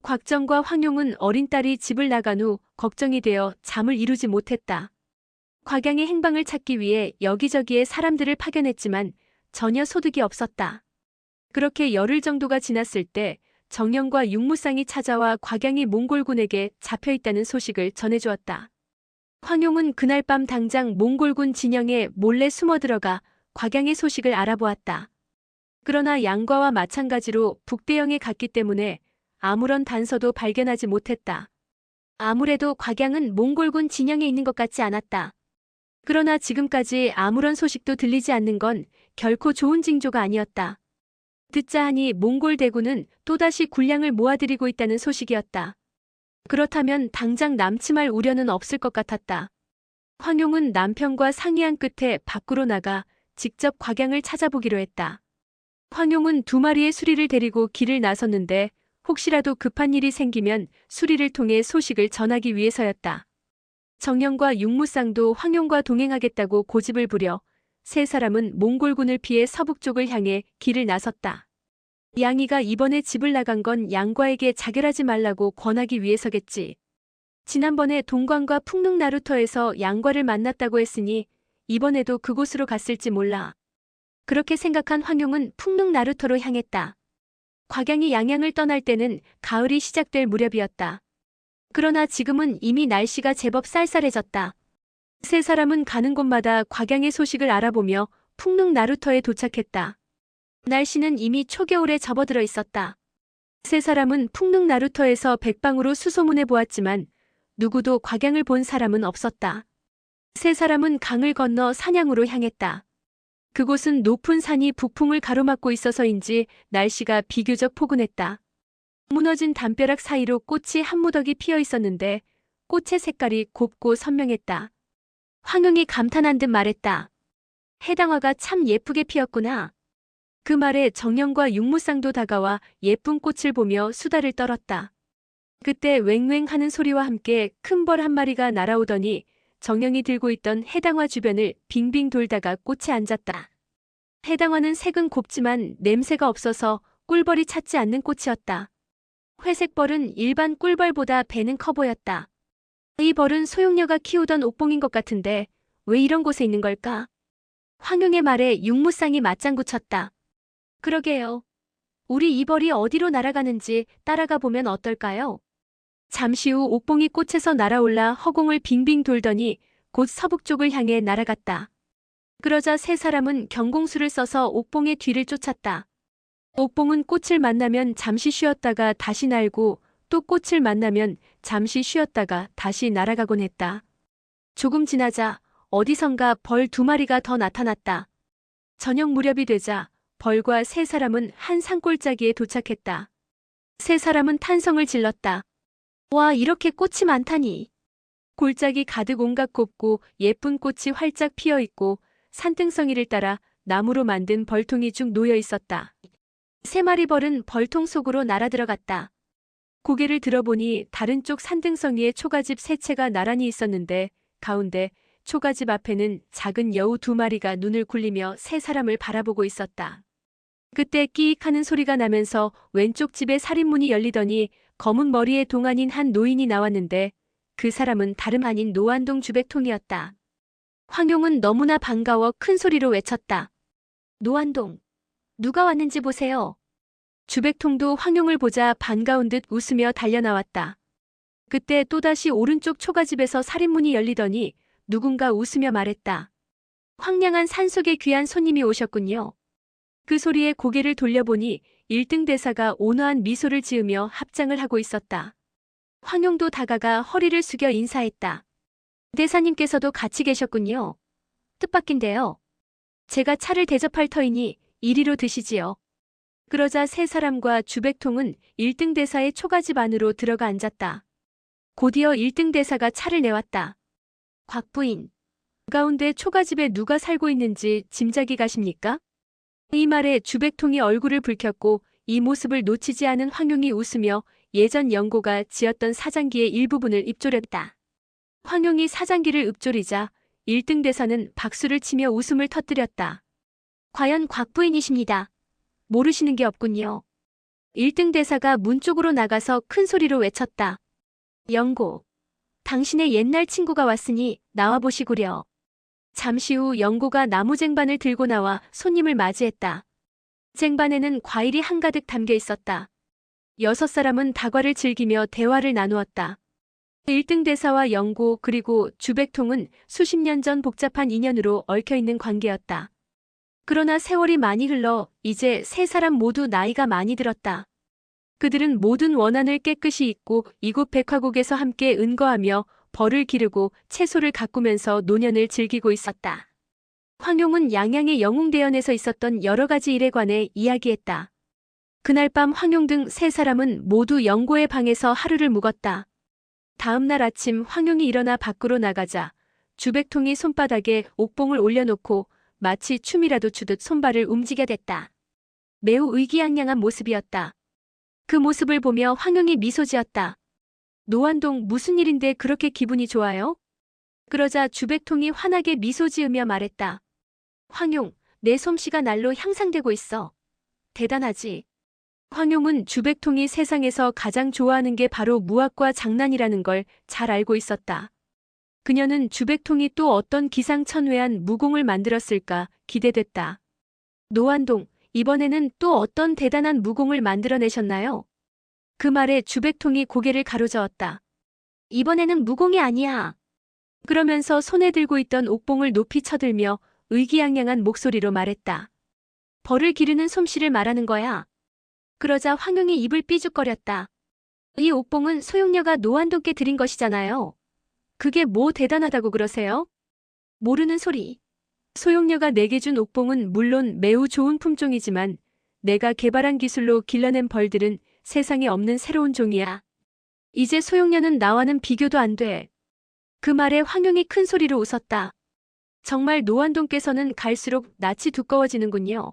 곽정과 황용은 어린 딸이 집을 나간 후 걱정이 되어 잠을 이루지 못했다. 곽양의 행방을 찾기 위해 여기저기에 사람들을 파견했지만 전혀 소득이 없었다. 그렇게 열흘 정도가 지났을 때 정령과 육무쌍이 찾아와 곽양이 몽골군에게 잡혀있다는 소식을 전해주었다. 황용은 그날 밤 당장 몽골군 진영에 몰래 숨어들어가 곽양의 소식을 알아보았다. 그러나 양과와 마찬가지로 북대영에 갔기 때문에 아무런 단서도 발견하지 못했다. 아무래도 곽양은 몽골군 진영에 있는 것 같지 않았다. 그러나 지금까지 아무런 소식도 들리지 않는 건 결코 좋은 징조가 아니었다. 듣자 하니 몽골 대군은 또다시 군량을 모아들이고 있다는 소식이었다. 그렇다면 당장 남침할 우려는 없을 것 같았다. 황용은 남편과 상의한 끝에 밖으로 나가 직접 곽양을 찾아보기로 했다. 황용은 2마리의 수리를 데리고 길을 나섰는데 혹시라도 급한 일이 생기면 수리를 통해 소식을 전하기 위해서였다. 정령과 육무쌍도 황용과 동행하겠다고 고집을 부려 세 사람은 몽골군을 피해 서북쪽을 향해 길을 나섰다. 양이가 이번에 집을 나간 건 양과에게 자결하지 말라고 권하기 위해서겠지. 지난번에 동관과 풍릉 나루터에서 양과를 만났다고 했으니 이번에도 그곳으로 갔을지 몰라. 그렇게 생각한 황용은 풍릉 나루터로 향했다. 곽양이 양양을 떠날 때는 가을이 시작될 무렵이었다. 그러나 지금은 이미 날씨가 제법 쌀쌀해졌다. 세 사람은 가는 곳마다 곽양의 소식을 알아보며 풍릉 나루터에 도착했다. 날씨는 이미 초겨울에 접어들어 있었다. 세 사람은 풍릉 나루터에서 백방으로 수소문해 보았지만 누구도 곽양을 본 사람은 없었다. 세 사람은 강을 건너 산양으로 향했다. 그곳은 높은 산이 북풍을 가로막고 있어서인지 날씨가 비교적 포근했다. 무너진 담벼락 사이로 꽃이 한 무더기 피어 있었는데 꽃의 색깔이 곱고 선명했다. 황용이 감탄한 듯 말했다. 해당화가 참 예쁘게 피었구나. 그 말에 정령과 육무쌍도 다가와 예쁜 꽃을 보며 수다를 떨었다. 그때 웽웽 하는 소리와 함께 큰 벌 한 마리가 날아오더니 정령이 들고 있던 해당화 주변을 빙빙 돌다가 꽃에 앉았다. 해당화는 색은 곱지만 냄새가 없어서 꿀벌이 찾지 않는 꽃이었다. 회색 벌은 일반 꿀벌보다 배는 커 보였다. 이 벌은 소용녀가 키우던 옥봉인 것 같은데 왜 이런 곳에 있는 걸까? 황용의 말에 육무쌍이 맞장구 쳤다. 그러게요. 우리 이 벌이 어디로 날아가는지 따라가 보면 어떨까요? 잠시 후 옥봉이 꽃에서 날아올라 허공을 빙빙 돌더니 곧 서북쪽을 향해 날아갔다. 그러자 세 사람은 경공수를 써서 옥봉의 뒤를 쫓았다. 옥봉은 꽃을 만나면 잠시 쉬었다가 다시 날고 또 꽃을 만나면 잠시 쉬었다가 다시 날아가곤 했다. 조금 지나자 어디선가 벌 2마리가 더 나타났다. 저녁 무렵이 되자 벌과 세 사람은 한 산골짜기에 도착했다. 세 사람은 탄성을 질렀다. 와, 이렇게 꽃이 많다니. 골짜기 가득 온갖 곱고 예쁜 꽃이 활짝 피어 있고 산등성이를 따라 나무로 만든 벌통이 쭉 놓여 있었다. 3마리 벌은 벌통 속으로 날아들어갔다. 고개를 들어보니 다른 쪽 산등성이에 초가집 3채가 나란히 있었는데 가운데 초가집 앞에는 작은 여우 2마리가 눈을 굴리며 세 사람을 바라보고 있었다. 그때 끼익 하는 소리가 나면서 왼쪽 집의 살인문이 열리더니 검은 머리에 동안인 한 노인이 나왔는데 그 사람은 다름 아닌 노안동 주백통이었다. 황용은 너무나 반가워 큰 소리로 외쳤다. 노안동, 누가 왔는지 보세요. 주백통도 황용을 보자 반가운 듯 웃으며 달려나왔다. 그때 또다시 오른쪽 초가집에서 살인문이 열리더니 누군가 웃으며 말했다. 황량한 산속에 귀한 손님이 오셨군요. 그 소리에 고개를 돌려보니 1등 대사가 온화한 미소를 지으며 합장을 하고 있었다. 황용도 다가가 허리를 숙여 인사했다. 대사님께서도 같이 계셨군요. 뜻밖인데요. 제가 차를 대접할 터이니 이리로 드시지요. 그러자 세 사람과 주백통은 1등 대사의 초가집 안으로 들어가 앉았다. 곧이어 1등 대사가 차를 내왔다. 곽 부인, 가운데 초가집에 누가 살고 있는지 짐작이 가십니까? 이 말에 주백통이 얼굴을 붉혔고 이 모습을 놓치지 않은 황용이 웃으며 예전 영고가 지었던 사장기의 일부분을 입조렸다. 황용이 사장기를 읊조리자 1등 대사는 박수를 치며 웃음을 터뜨렸다. 과연 곽 부인이십니다. 모르시는 게 없군요. 1등 대사가 문 쪽으로 나가서 큰 소리로 외쳤다. 영고, 당신의 옛날 친구가 왔으니 나와보시구려. 잠시 후 영고가 나무 쟁반을 들고 나와 손님을 맞이했다. 쟁반에는 과일이 한가득 담겨 있었다. 6사람은 다과를 즐기며 대화를 나누었다. 1등 대사와 영고 그리고 주백통은 수십 년 전 복잡한 인연으로 얽혀있는 관계였다. 그러나 세월이 많이 흘러 이제 3사람 모두 나이가 많이 들었다. 그들은 모든 원한을 깨끗이 잊고 이곳 백화국에서 함께 은거하며 벌을 기르고 채소를 가꾸면서 노년을 즐기고 있었다. 황용은 양양의 영웅대연에서 있었던 여러 가지 일에 관해 이야기했다. 그날 밤 황용 등 3사람은 모두 영고의 방에서 하루를 묵었다. 다음 날 아침 황용이 일어나 밖으로 나가자 주백통이 손바닥에 옥봉을 올려놓고 마치 춤이라도 추듯 손발을 움직여댔다. 매우 의기양양한 모습이었다. 그 모습을 보며 황용이 미소 지었다. 노환동, 무슨 일인데 그렇게 기분이 좋아요? 그러자 주백통이 환하게 미소 지으며 말했다. 황용, 내 솜씨가 날로 향상되고 있어. 대단하지? 황용은 주백통이 세상에서 가장 좋아하는 게 바로 무학과 장난이라는 걸 잘 알고 있었다. 그녀는 주백통이 또 어떤 기상천외한 무공을 만들었을까 기대됐다. 노환동, 이번에는 또 어떤 대단한 무공을 만들어내셨나요? 그 말에 주백통이 고개를 가로저었다. 이번에는 무공이 아니야. 그러면서 손에 들고 있던 옥봉을 높이 쳐들며 의기양양한 목소리로 말했다. 벌을 기르는 솜씨를 말하는 거야. 그러자 황용이 입을 삐죽거렸다. 이 옥봉은 소용녀가 노환동께 드린 것이잖아요. 그게 뭐 대단하다고 그러세요? 모르는 소리. 소용녀가 내게 준 옥봉은 물론 매우 좋은 품종이지만 내가 개발한 기술로 길러낸 벌들은 세상에 없는 새로운 종이야. 이제 소용녀는 나와는 비교도 안 돼. 그 말에 황용이 큰 소리로 웃었다. 정말 노환동께서는 갈수록 낯이 두꺼워지는군요.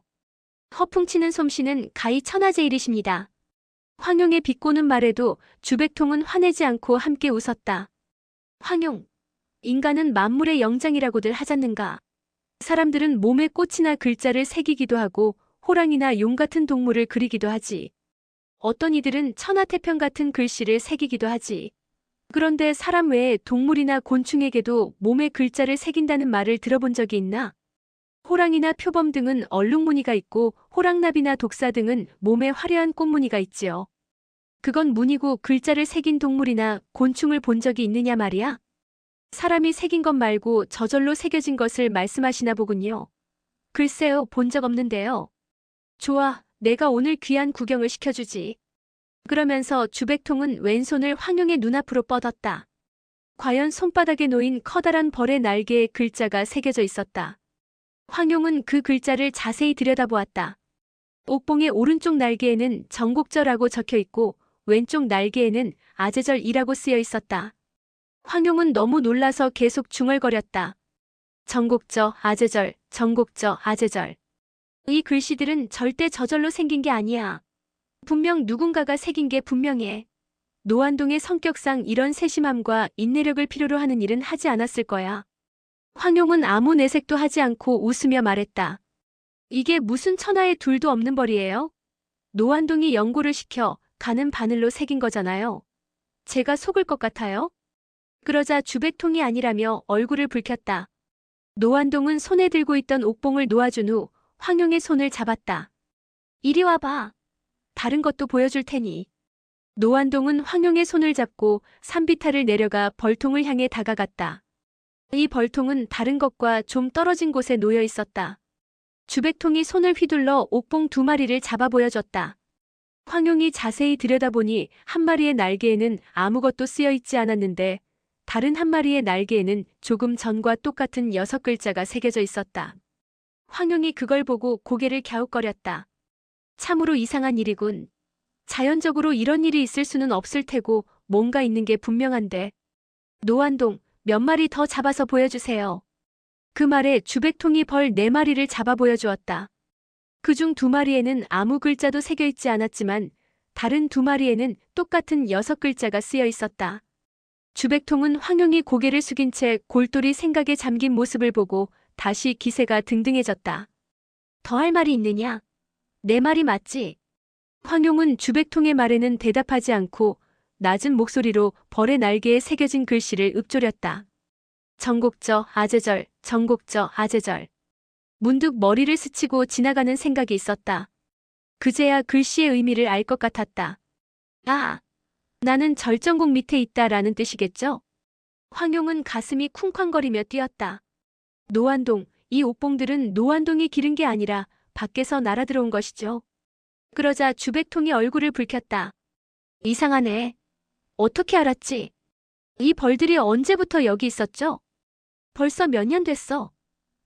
허풍치는 솜씨는 가히 천하제일이십니다. 황용의 비꼬는 말에도 주백통은 화내지 않고 함께 웃었다. 황용, 인간은 만물의 영장이라고들 하잖는가. 사람들은 몸에 꽃이나 글자를 새기기도 하고 호랑이나 용 같은 동물을 그리기도 하지. 어떤 이들은 천하태평 같은 글씨를 새기기도 하지. 그런데 사람 외에 동물이나 곤충에게도 몸에 글자를 새긴다는 말을 들어본 적이 있나? 호랑이나 표범 등은 얼룩무늬가 있고 호랑나비나 독사 등은 몸에 화려한 꽃무늬가 있지요. 그건 무늬고 글자를 새긴 동물이나 곤충을 본 적이 있느냐 말이야? 사람이 새긴 것 말고 저절로 새겨진 것을 말씀하시나 보군요. 글쎄요, 본 적 없는데요. 좋아, 내가 오늘 귀한 구경을 시켜주지. 그러면서 주백통은 왼손을 황용의 눈앞으로 뻗었다. 과연 손바닥에 놓인 커다란 벌의 날개에 글자가 새겨져 있었다. 황용은 그 글자를 자세히 들여다보았다. 옥봉의 오른쪽 날개에는 정곡절하고 적혀 있고 왼쪽 날개에는 아제절이라고 쓰여 있었다. 황용은 너무 놀라서 계속 중얼거렸다. 정곡저, 아제절, 정곡저, 아제절. 이 글씨들은 절대 저절로 생긴 게 아니야. 분명 누군가가 새긴 게 분명해. 노환동의 성격상 이런 세심함과 인내력을 필요로 하는 일은 하지 않았을 거야. 황용은 아무 내색도 하지 않고 웃으며 말했다. 이게 무슨 천하에 둘도 없는 벌이에요? 노환동이 연고를 시켜 가는 바늘로 새긴 거잖아요. 제가 속을 것 같아요? 그러자 주백통이 아니라며 얼굴을 붉혔다. 노환동은 손에 들고 있던 옥봉을 놓아준 후 황용의 손을 잡았다. 이리 와봐. 다른 것도 보여줄 테니. 노환동은 황용의 손을 잡고 산비탈을 내려가 벌통을 향해 다가갔다. 이 벌통은 다른 것과 좀 떨어진 곳에 놓여 있었다. 주백통이 손을 휘둘러 옥봉 2마리를 잡아 보여줬다. 황용이 자세히 들여다보니 한 마리의 날개에는 아무것도 쓰여 있지 않았는데 다른 한 마리의 날개에는 조금 전과 똑같은 6글자가 새겨져 있었다. 황용이 그걸 보고 고개를 갸웃거렸다. 참으로 이상한 일이군. 자연적으로 이런 일이 있을 수는 없을 테고 뭔가 있는 게 분명한데. 노환동, 몇 마리 더 잡아서 보여주세요. 그 말에 주백통이 벌 4마리를 잡아 보여주었다. 그중 2마리에는 아무 글자도 새겨 있지 않았지만 다른 2마리에는 똑같은 6글자가 쓰여 있었다. 주백통은 황용이 고개를 숙인 채 골똘히 생각에 잠긴 모습을 보고 다시 기세가 등등해졌다. 더 할 말이 있느냐? 4마리 맞지? 황용은 주백통의 말에는 대답하지 않고 낮은 목소리로 벌의 날개에 새겨진 글씨를 읊조렸다. 정곡저 아제절, 정곡저 아제절. 문득 머리를 스치고 지나가는 생각이 있었다. 그제야 글씨의 의미를 알 것 같았다. 아, 나는 절정곡 밑에 있다라는 뜻이겠죠? 황용은 가슴이 쿵쾅거리며 뛰었다. 노안동, 이 옥봉들은 노안동이 기른 게 아니라 밖에서 날아들어온 것이죠. 그러자 주백통이 얼굴을 붉혔다. 이상하네. 어떻게 알았지? 이 벌들이 언제부터 여기 있었죠? 벌써 몇 년 됐어.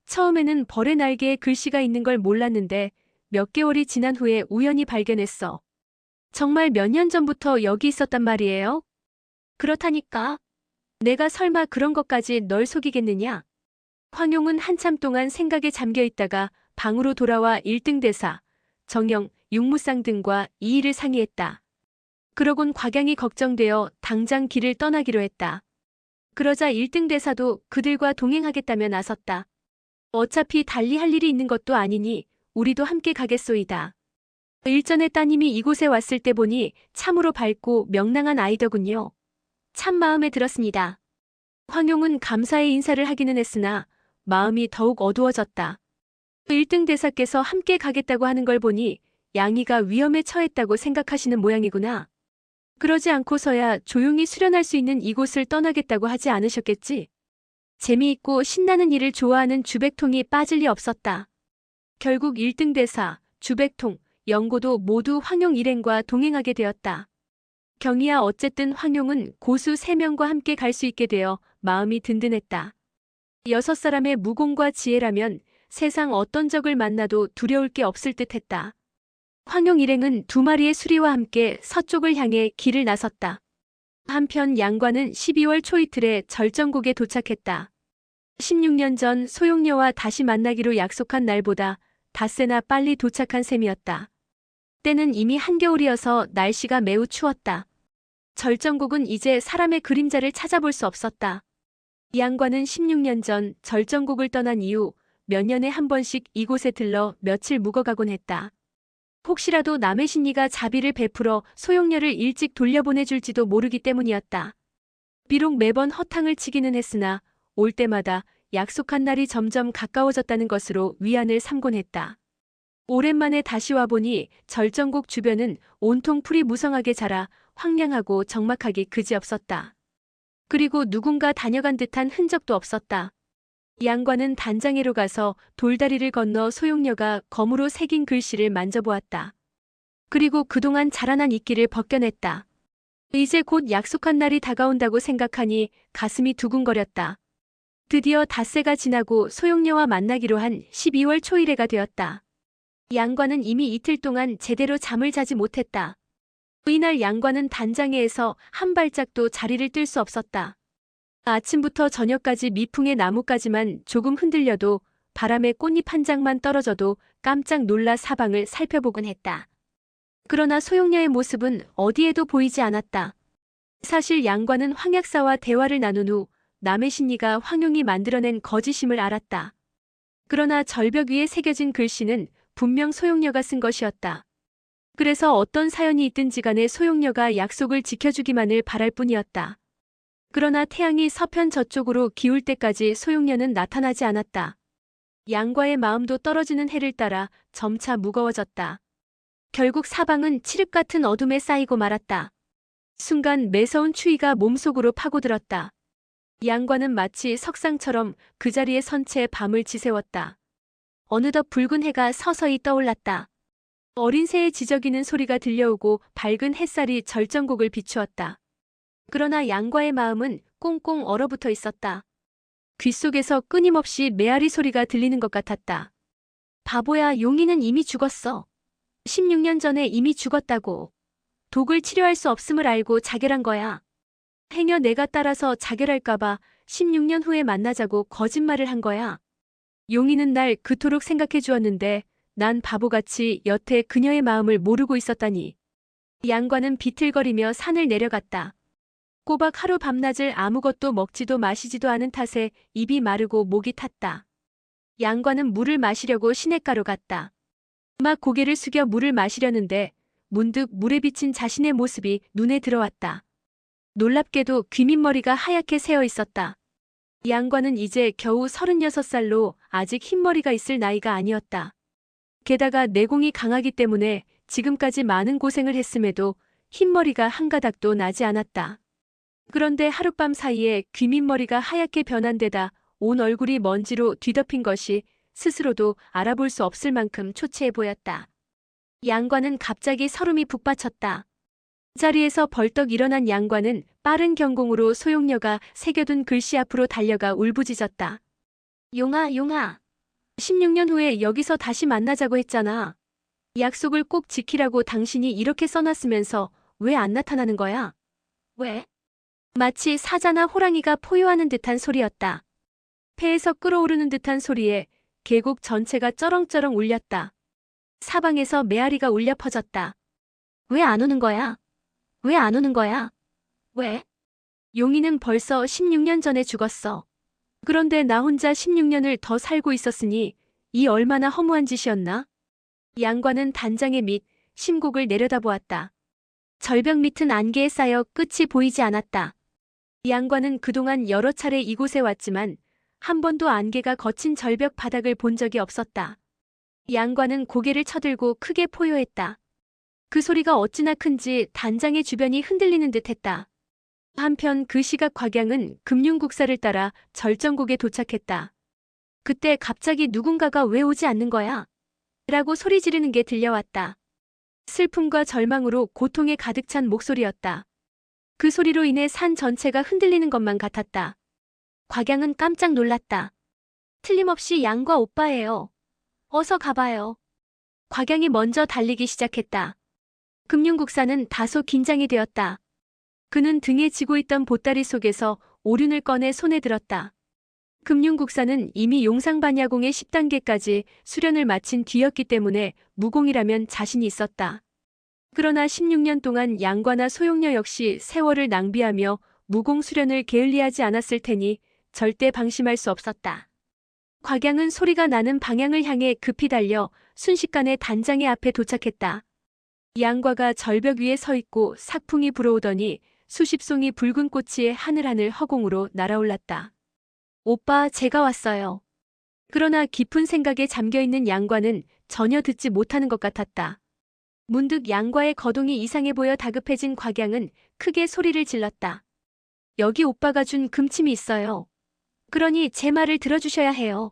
처음에는 벌의 날개에 글씨가 있는 걸 몰랐는데 몇 개월이 지난 후에 우연히 발견했어. 정말 몇 년 전부터 여기 있었단 말이에요? 그렇다니까. 내가 설마 그런 것까지 널 속이겠느냐? 황용은 한참 동안 생각에 잠겨 있다가 방으로 돌아와 1등 대사, 정영, 육무상 등과 이 일을 상의했다. 그러곤 곽양이 걱정되어 당장 길을 떠나기로 했다. 그러자 1등 대사도 그들과 동행하겠다며 나섰다. 어차피 달리 할 일이 있는 것도 아니니 우리도 함께 가겠소이다. 일전에 따님이 이곳에 왔을 때 보니 참으로 밝고 명랑한 아이더군요. 참 마음에 들었습니다. 황용은 감사의 인사를 하기는 했으나 마음이 더욱 어두워졌다. 1등 대사께서 함께 가겠다고 하는 걸 보니 양이가 위험에 처했다고 생각하시는 모양이구나. 그러지 않고서야 조용히 수련할 수 있는 이곳을 떠나겠다고 하지 않으셨겠지? 재미있고 신나는 일을 좋아하는 주백통이 빠질 리 없었다. 결국 1등 대사, 주백통, 영고도 모두 황용 일행과 동행하게 되었다. 경이야 어쨌든 황용은 고수 3명과 함께 갈 수 있게 되어 마음이 든든했다. 6사람의 무공과 지혜라면 세상 어떤 적을 만나도 두려울 게 없을 듯했다. 황용 일행은 2마리의 수리와 함께 서쪽을 향해 길을 나섰다. 한편 양과는 12월 초이틀에 절정곡에 도착했다. 16년 전 소용녀와 다시 만나기로 약속한 날보다 닷새나 빨리 도착한 셈이었다. 때는 이미 한겨울이어서 날씨가 매우 추웠다. 절정곡은 이제 사람의 그림자를 찾아볼 수 없었다. 양과는 16년 전 절정곡을 떠난 이후 몇 년에 한 번씩 이곳에 들러 며칠 묵어가곤 했다. 혹시라도 남의 신이가 자비를 베풀어 소용녀를 일찍 돌려보내줄지도 모르기 때문이었다. 비록 매번 허탕을 치기는 했으나 올 때마다 약속한 날이 점점 가까워졌다는 것으로 위안을 삼곤 했다. 오랜만에 다시 와보니 절정곡 주변은 온통 풀이 무성하게 자라 황량하고 적막하기 그지없었다. 그리고 누군가 다녀간 듯한 흔적도 없었다. 양과는 단장회로 가서 돌다리를 건너 소용녀가 검으로 새긴 글씨를 만져보았다. 그리고 그동안 자라난 이끼를 벗겨냈다. 이제 곧 약속한 날이 다가온다고 생각하니 가슴이 두근거렸다. 드디어 닷새가 지나고 소용녀와 만나기로 한 12월 초일회가 되었다. 양과는 이미 이틀 동안 제대로 잠을 자지 못했다. 이날 양과는 단장회에서 한 발짝도 자리를 뜰 수 없었다. 아침부터 저녁까지 미풍의 나뭇가지만 조금 흔들려도 바람에 꽃잎 한 장만 떨어져도 깜짝 놀라 사방을 살펴보곤 했다. 그러나 소용녀의 모습은 어디에도 보이지 않았다. 사실 양과는 황약사와 대화를 나눈 후 남의 신이가 황용이 만들어낸 거짓임을 알았다. 그러나 절벽 위에 새겨진 글씨는 분명 소용녀가 쓴 것이었다. 그래서 어떤 사연이 있든지 간에 소용녀가 약속을 지켜주기만을 바랄 뿐이었다. 그러나 태양이 서편 저쪽으로 기울 때까지 소용녀는 나타나지 않았다. 양과의 마음도 떨어지는 해를 따라 점차 무거워졌다. 결국 사방은 칠흑 같은 어둠에 쌓이고 말았다. 순간 매서운 추위가 몸속으로 파고들었다. 양과는 마치 석상처럼 그 자리에 선 채 밤을 지새웠다. 어느덧 붉은 해가 서서히 떠올랐다. 어린 새의 지저귀는 소리가 들려오고 밝은 햇살이 절정곡을 비추었다. 그러나 양과의 마음은 꽁꽁 얼어붙어 있었다. 귓속에서 끊임없이 메아리 소리가 들리는 것 같았다. 바보야, 용인은 이미 죽었어. 16년 전에 이미 죽었다고. 독을 치료할 수 없음을 알고 자결한 거야. 행여 내가 따라서 자결할까봐 16년 후에 만나자고 거짓말을 한 거야. 용인은 날 그토록 생각해 주었는데 난 바보같이 여태 그녀의 마음을 모르고 있었다니. 양과는 비틀거리며 산을 내려갔다. 꼬박 하루 밤낮을 아무것도 먹지도 마시지도 않은 탓에 입이 마르고 목이 탔다. 양과는 물을 마시려고 시냇가로 갔다. 막 고개를 숙여 물을 마시려는데 문득 물에 비친 자신의 모습이 눈에 들어왔다. 놀랍게도 귀밑머리가 하얗게 새어 있었다. 양과는 이제 겨우 36살로 아직 흰머리가 있을 나이가 아니었다. 게다가 내공이 강하기 때문에 지금까지 많은 고생을 했음에도 흰머리가 한 가닥도 나지 않았다. 그런데 하룻밤 사이에 귀밑머리가 하얗게 변한 데다 온 얼굴이 먼지로 뒤덮인 것이 스스로도 알아볼 수 없을 만큼 초췌해 보였다. 양과는 갑자기 설움이 북받쳤다. 자리에서 벌떡 일어난 양과는 빠른 경공으로 소용녀가 새겨둔 글씨 앞으로 달려가 울부짖었다. 용아, 용아. 16년 후에 여기서 다시 만나자고 했잖아. 약속을 꼭 지키라고 당신이 이렇게 써놨으면서 왜 안 나타나는 거야? 왜? 마치 사자나 호랑이가 포효하는 듯한 소리였다. 폐에서 끓어오르는 듯한 소리에 계곡 전체가 쩌렁쩌렁 울렸다. 사방에서 메아리가 울려 퍼졌다. 왜 안 오는 거야? 왜 안 오는 거야? 왜? 용이는 벌써 16년 전에 죽었어. 그런데 나 혼자 16년을 더 살고 있었으니 이 얼마나 허무한 짓이었나? 양과는 단장의 밑 심곡을 내려다보았다. 절벽 밑은 안개에 쌓여 끝이 보이지 않았다. 양과는 그동안 여러 차례 이곳에 왔지만 한 번도 안개가 거친 절벽 바닥을 본 적이 없었다. 양과는 고개를 쳐들고 크게 포효했다. 그 소리가 어찌나 큰지 단장의 주변이 흔들리는 듯했다. 한편 그 시각 곽양은 금융국사를 따라 절정곡에 도착했다. 그때 갑자기 누군가가 왜 오지 않는 거야? 라고 소리 지르는 게 들려왔다. 슬픔과 절망으로 고통에 가득 찬 목소리였다. 그 소리로 인해 산 전체가 흔들리는 것만 같았다. 곽양은 깜짝 놀랐다. 틀림없이 양과 오빠예요. 어서 가봐요. 곽양이 먼저 달리기 시작했다. 금융국사는 다소 긴장이 되었다. 그는 등에 지고 있던 보따리 속에서 오륜을 꺼내 손에 들었다. 금융국사는 이미 용상반야공의 10단계까지 수련을 마친 뒤였기 때문에 무공이라면 자신이 있었다. 그러나 16년 동안 양과나 소용녀 역시 세월을 낭비하며 무공 수련을 게을리하지 않았을 테니 절대 방심할 수 없었다. 곽양은 소리가 나는 방향을 향해 급히 달려 순식간에 단장의 앞에 도착했다. 양과가 절벽 위에 서 있고 삭풍이 불어오더니 수십 송이 붉은 꽃이 하늘하늘 허공으로 날아올랐다. 오빠, 제가 왔어요. 그러나 깊은 생각에 잠겨있는 양과는 전혀 듣지 못하는 것 같았다. 문득 양과의 거동이 이상해 보여 다급해진 곽양은 크게 소리를 질렀다. 여기 오빠가 준 금침이 있어요. 그러니 제 말을 들어주셔야 해요.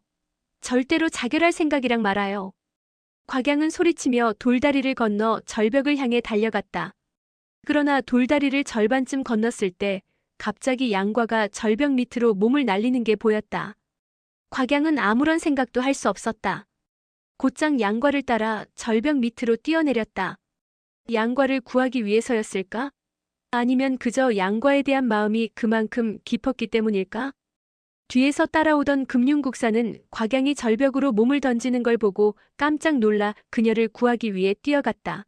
절대로 자결할 생각이랑 말아요. 곽양은 소리치며 돌다리를 건너 절벽을 향해 달려갔다. 그러나 돌다리를 절반쯤 건넜을 때 갑자기 양과가 절벽 밑으로 몸을 날리는 게 보였다. 곽양은 아무런 생각도 할 수 없었다. 곧장 양과를 따라 절벽 밑으로 뛰어내렸다. 양과를 구하기 위해서였을까? 아니면 그저 양과에 대한 마음이 그만큼 깊었기 때문일까? 뒤에서 따라오던 금융국사는 곽양이 절벽으로 몸을 던지는 걸 보고 깜짝 놀라 그녀를 구하기 위해 뛰어갔다.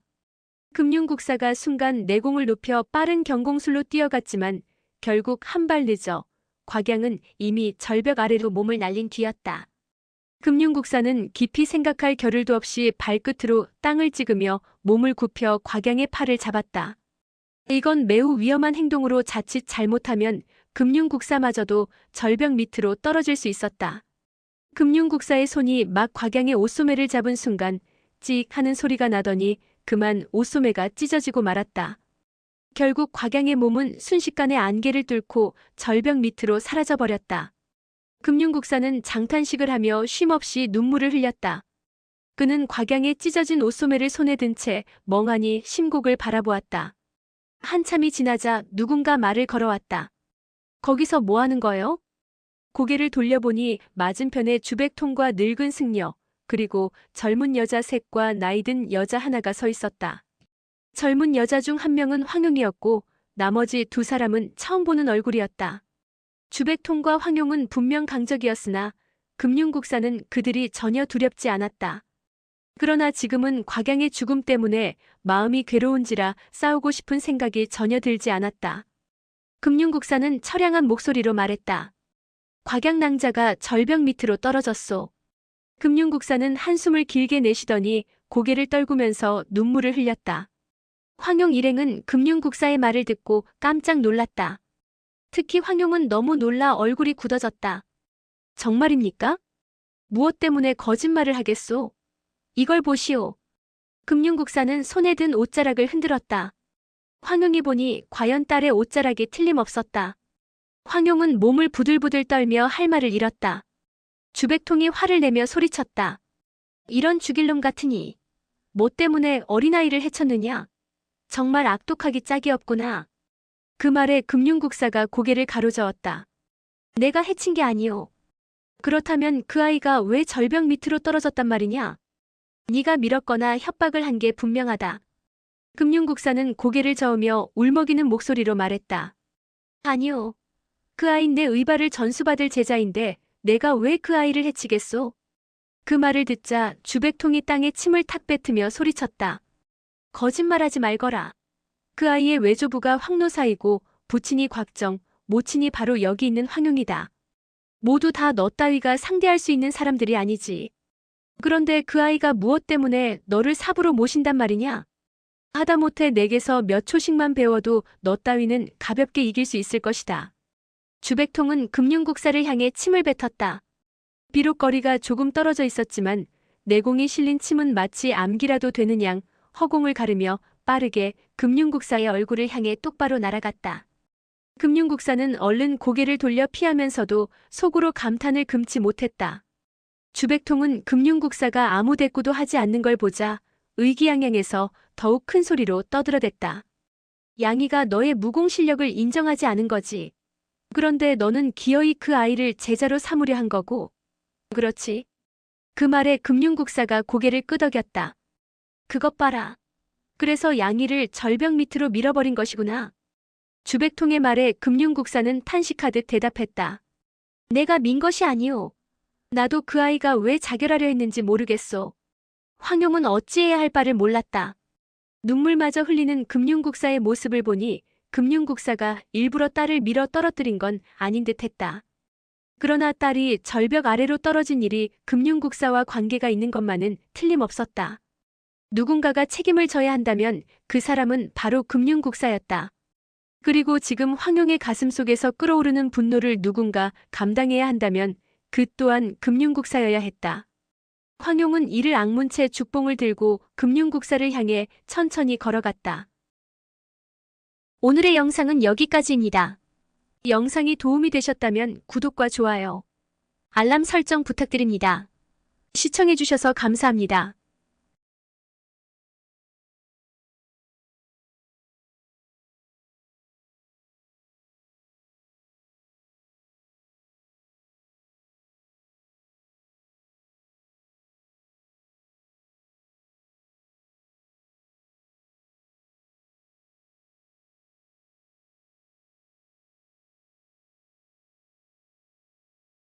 금융국사가 순간 내공을 높여 빠른 경공술로 뛰어갔지만 결국 한 발 늦어 곽양은 이미 절벽 아래로 몸을 날린 뒤였다. 금융국사는 깊이 생각할 겨를도 없이 발끝으로 땅을 찍으며 몸을 굽혀 곽양의 팔을 잡았다. 이건 매우 위험한 행동으로 자칫 잘못하면 금융국사마저도 절벽 밑으로 떨어질 수 있었다. 금융국사의 손이 막 곽양의 옷소매를 잡은 순간 찍 하는 소리가 나더니 그만 옷소매가 찢어지고 말았다. 결국 곽양의 몸은 순식간에 안개를 뚫고 절벽 밑으로 사라져버렸다. 금융국사는 장탄식을 하며 쉼없이 눈물을 흘렸다. 그는 곽양의 찢어진 옷소매를 손에 든 채 멍하니 심곡을 바라보았다. 한참이 지나자 누군가 말을 걸어왔다. 거기서 뭐 하는 거요? 고개를 돌려보니 맞은편에 주백통과 늙은 승려, 그리고 젊은 여자 셋과 나이든 여자 하나가 서 있었다. 젊은 여자 중 한 명은 황용이었고 나머지 두 사람은 처음 보는 얼굴이었다. 주백통과 황용은 분명 강적이었으나 금융국사는 그들이 전혀 두렵지 않았다. 그러나 지금은 곽양의 죽음 때문에 마음이 괴로운지라 싸우고 싶은 생각이 전혀 들지 않았다. 금융국사는 처량한 목소리로 말했다. 곽양 낭자가 절벽 밑으로 떨어졌소. 금융국사는 한숨을 길게 내쉬더니 고개를 떨구면서 눈물을 흘렸다. 황용 일행은 금융국사의 말을 듣고 깜짝 놀랐다. 특히 황용은 너무 놀라 얼굴이 굳어졌다. 정말입니까? 무엇 때문에 거짓말을 하겠소? 이걸 보시오. 금융국사는 손에 든 옷자락을 흔들었다. 황용이 보니 과연 딸의 옷자락이 틀림없었다. 황용은 몸을 부들부들 떨며 할 말을 잃었다. 주백통이 화를 내며 소리쳤다. 이런 죽일 놈 같으니 뭐 때문에 어린아이를 해쳤느냐? 정말 악독하기 짝이 없구나. 그 말에 금융국사가 고개를 가로저었다. 내가 해친 게 아니오. 그렇다면 그 아이가 왜 절벽 밑으로 떨어졌단 말이냐? 네가 밀었거나 협박을 한 게 분명하다. 금융국사는 고개를 저으며 울먹이는 목소리로 말했다. 아니오. 그 아인 내 의발을 전수받을 제자인데 내가 왜 그 아이를 해치겠소? 그 말을 듣자 주백통이 땅에 침을 탁 뱉으며 소리쳤다. 거짓말하지 말거라. 그 아이의 외조부가 황노사이고 부친이 곽정, 모친이 바로 여기 있는 황용이다. 모두 다 너 따위가 상대할 수 있는 사람들이 아니지. 그런데 그 아이가 무엇 때문에 너를 삽으로 모신단 말이냐? 하다못해 내게서 몇 초씩만 배워도 너 따위는 가볍게 이길 수 있을 것이다. 주백통은 금융국사를 향해 침을 뱉었다. 비록 거리가 조금 떨어져 있었지만 내공이 실린 침은 마치 암기라도 되는 양 허공을 가르며 빠르게 금융국사의 얼굴을 향해 똑바로 날아갔다. 금융국사는 얼른 고개를 돌려 피하면서도 속으로 감탄을 금치 못했다. 주백통은 금융국사가 아무 대꾸도 하지 않는 걸 보자 의기양양해서 더욱 큰 소리로 떠들어댔다. 양이가 너의 무공 실력을 인정하지 않은 거지. 그런데 너는 기어이 그 아이를 제자로 삼으려 한 거고. 그렇지. 그 말에 금융국사가 고개를 끄덕였다. 그것 봐라. 그래서 양이를 절벽 밑으로 밀어버린 것이구나. 주백통의 말에 금융국사는 탄식하듯 대답했다. 내가 민 것이 아니오. 나도 그 아이가 왜 자결하려 했는지 모르겠소. 황용은 어찌해야 할 바를 몰랐다. 눈물마저 흘리는 금융국사의 모습을 보니 금융국사가 일부러 딸을 밀어 떨어뜨린 건 아닌 듯했다. 그러나 딸이 절벽 아래로 떨어진 일이 금융국사와 관계가 있는 것만은 틀림없었다. 누군가가 책임을 져야 한다면 그 사람은 바로 금융국사였다. 그리고 지금 황용의 가슴속에서 끓어오르는 분노를 누군가 감당해야 한다면 그 또한 금융국사여야 했다. 황용은 이를 악문 채 죽봉을 들고 금융국사를 향해 천천히 걸어갔다. 오늘의 영상은 여기까지입니다. 영상이 도움이 되셨다면 구독과 좋아요, 알람 설정 부탁드립니다. 시청해주셔서 감사합니다.